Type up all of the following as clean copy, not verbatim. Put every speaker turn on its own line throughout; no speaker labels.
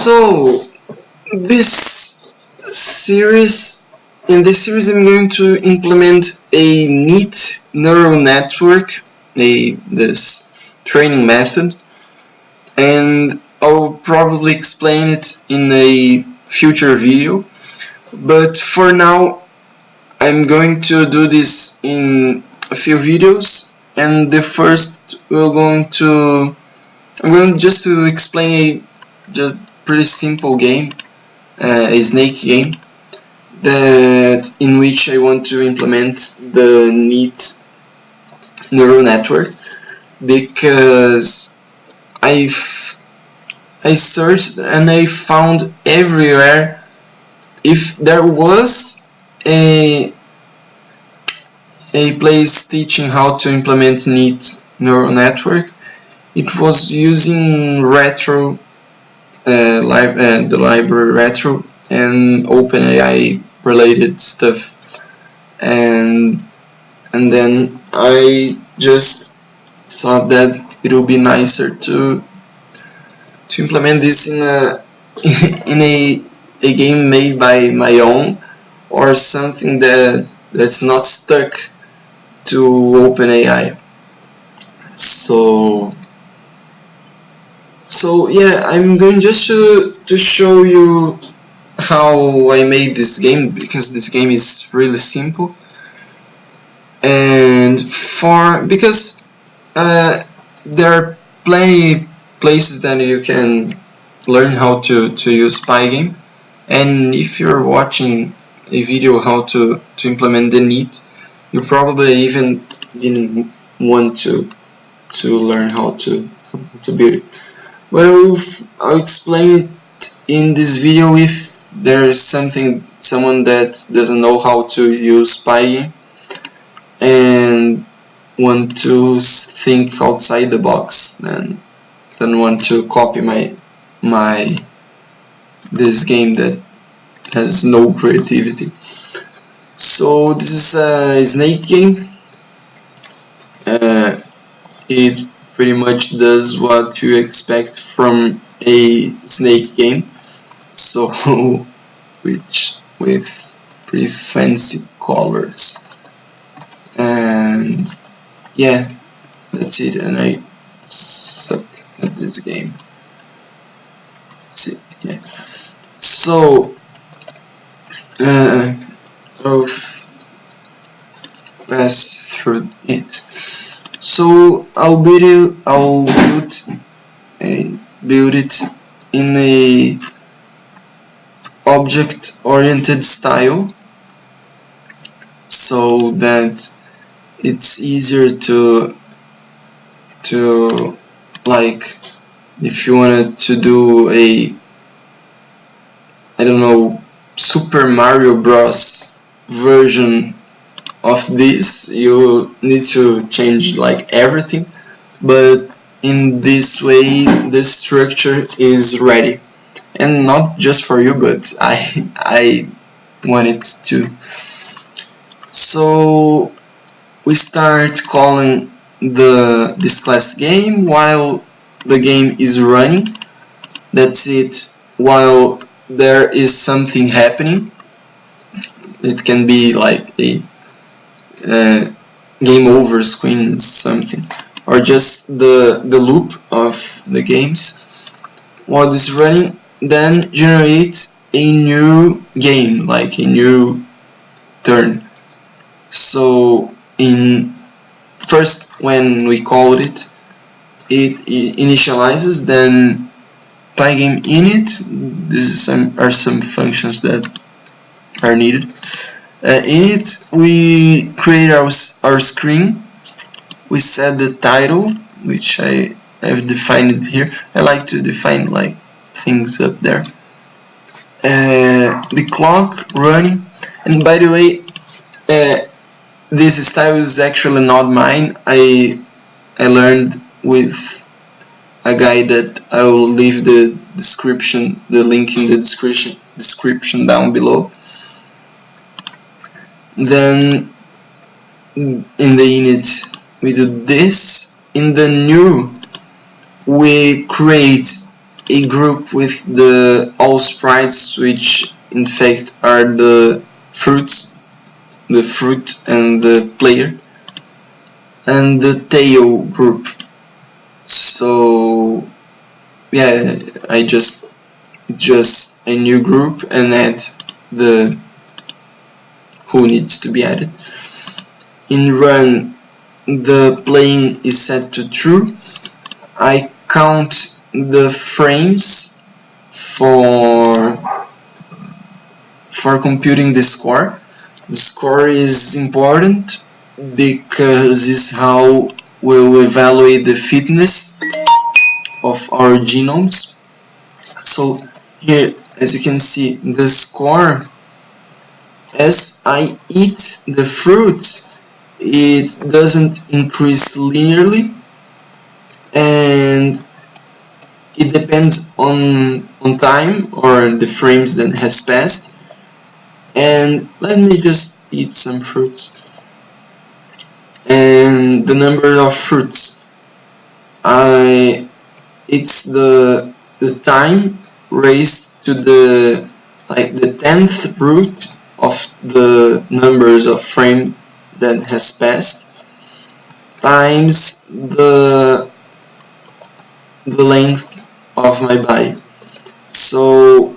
So this series, in this series, I'm going to implement a neat neural network, this training method, and I'll probably explain it in a future video. But for now, I'm going to do this in a few videos, and the first I'm going just to explain a pretty simple game, a snake game, in which I want to implement the neat neural network, because I searched and I found everywhere if there was a place teaching how to implement neat neural network. It was using Retro, the library Retro, and OpenAI related stuff, and then I just thought that it would be nicer to implement this in a game made by my own, or something that's not stuck to OpenAI. So yeah, I'm going just to show you how I made this game, because this game is really simple, and because there are plenty places that you can learn how to use Buiding, and if you're watching a video how to implement the neat, you probably even didn't want to learn how to build it. But I'll explain it in this video if there is someone that doesn't know how to use Buiding and want to think outside the box, and don't want to copy this game that has no creativity. So this is a snake game. It pretty much does what you expect from a snake game, so with pretty fancy colors, and yeah, that's it. And I suck at this game. That's it. Yeah. So I'll pass through it. So I'll build it in a object-oriented style, so that it's easier to like, if you wanted to do I don't know, Super Mario Bros. Version of this, you need to change like everything, but in this way the structure is ready, and not just for you, but I want it to. So we start calling this class game while the game is running. That's it. While there is something happening, it can be like a game over screen, something, or just the loop of the games. While this is running, then generate a new game, like a new turn. So first when we called it initializes, then Pygame init. These are some functions that are needed. In it, we create our screen. We set the title, which I have defined here. I like to define like things up there. The clock running, and by the way, this style is actually not mine. I learned with a guy that I will leave the link in the description down below. Then in the init we do this. In the new we create a group with the all sprites, which in fact are the fruits, the fruit and the player, and the tail group. So yeah, I just a new group and add the who needs to be added. In run, the playing is set to true. I count the frames for computing the score. The score is important because it's how we'll evaluate the fitness of our genomes. So here, as you can see, the score, as I eat the fruit, it doesn't increase linearly, and it depends on time or the frames that has passed. And let me just eat some fruits. And the number of fruits, it's the time raised to the 10th root of the numbers of frame that has passed times the length of my body. So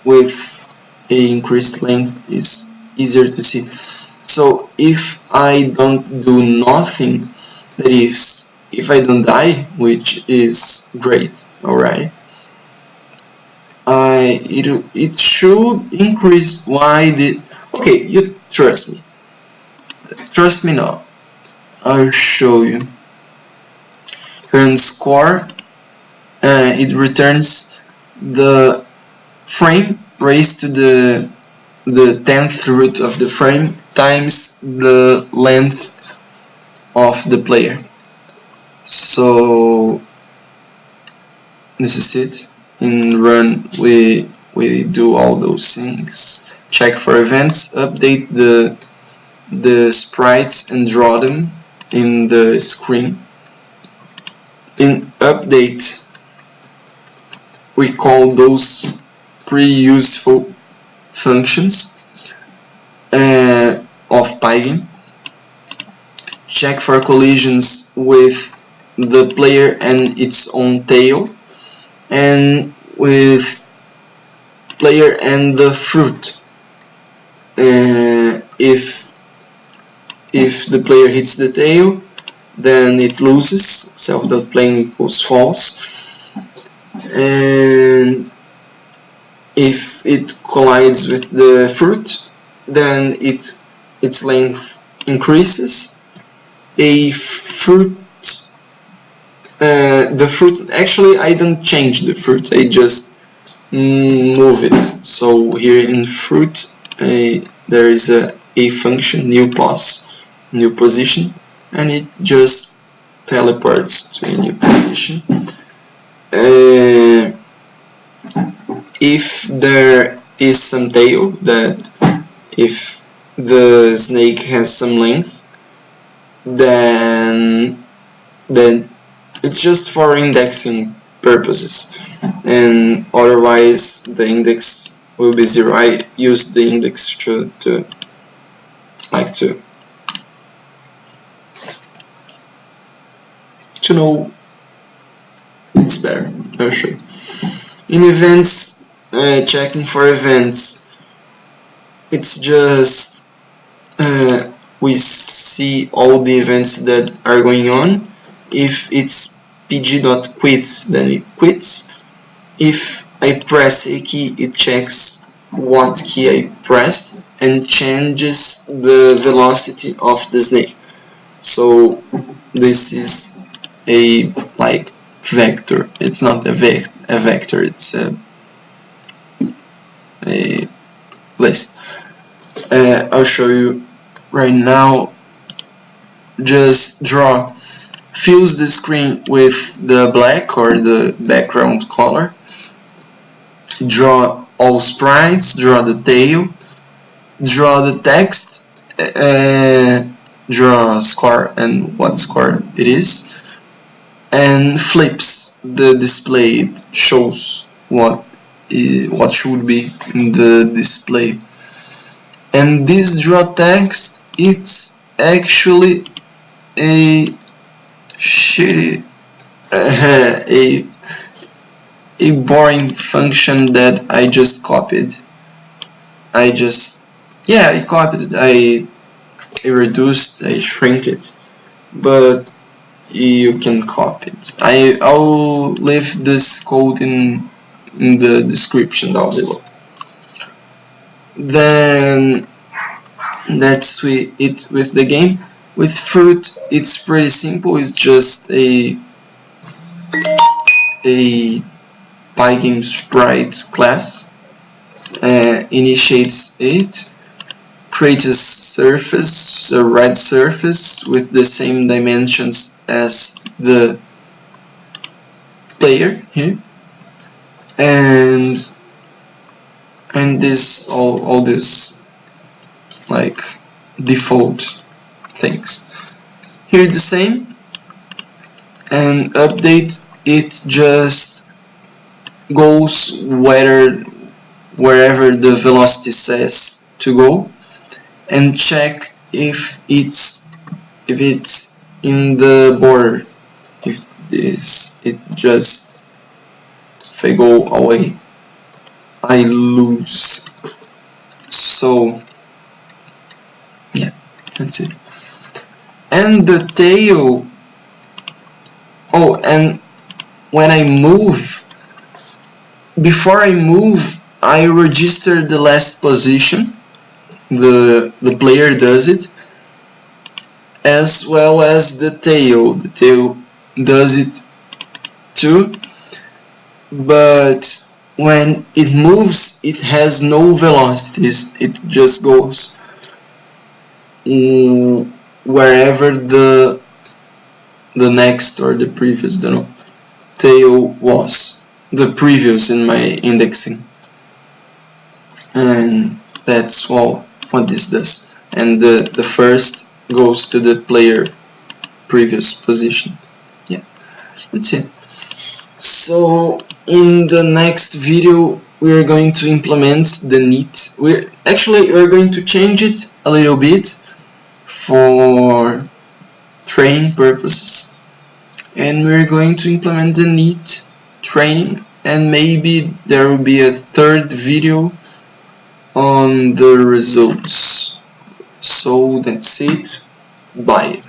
with a increased length is easier to see. So if I don't do nothing, that is, if I don't die, which is great already, it should increase. Why did? Okay, you trust me. Trust me now. I'll show you. Current score. It returns the frame raised to the 10th root of the frame times the length of the player. So this is it. In run we do all those things. Check for events, update the sprites and draw them in the screen. In update we call those pretty useful functions of Buiding. Check for collisions with the player and its own tail, and with player and the fruit. If the player hits the tail, then it loses. Self.playing equals false. And if it collides with the fruit, then its length increases. The fruit, actually I don't change the fruit, I just move it. So here in fruit there is a function, new position, and it just teleports to a new position. If there is some tail, that if the snake has some length, then it's just for indexing purposes, and otherwise the index will be 0. I use the index to know it's better. I'll show you. In events, checking for events, it's just we see all the events that are going on. If it's pg.quit, then it quits. If I press a key, it checks what key I pressed and changes the velocity of the snake. So this is a vector. It's not a vector, it's a list. I'll show you right now. Just draw, fills the screen with the black or the background color. Draw all sprites, draw the tail, draw the text, draw score and what score it is, and flips. the display. It shows what should be in the display. And this draw text, it's actually a shitty a boring function that I just copied. I copied it. I reduced, I shrink it, but you can copy it. I'll leave this code in the description down below. Then that's it with the game. With Fruit, it's pretty simple. It's just a Buiding sprite class. Initiates it, creates a surface, a red surface with the same dimensions as the player here, and this all this like default things here the same. And update, it just goes wherever the velocity says to go, and check if it's in the border. If I go away, I lose. So yeah, that's it. And the tail, oh, and when I move, before I move, I register the last position. The player does it, as well as the tail. The tail does it too, but when it moves, it has no velocities. It just goes wherever the next or the previous, tail was, the previous in my indexing. And that's all what this does. And the first goes to the player previous position. Yeah, that's it. So in the next video we're going to implement the neat. We're going to change it a little bit for training purposes, and we're going to implement the neat training, and maybe there will be a third video on the results. So that's it. Bye.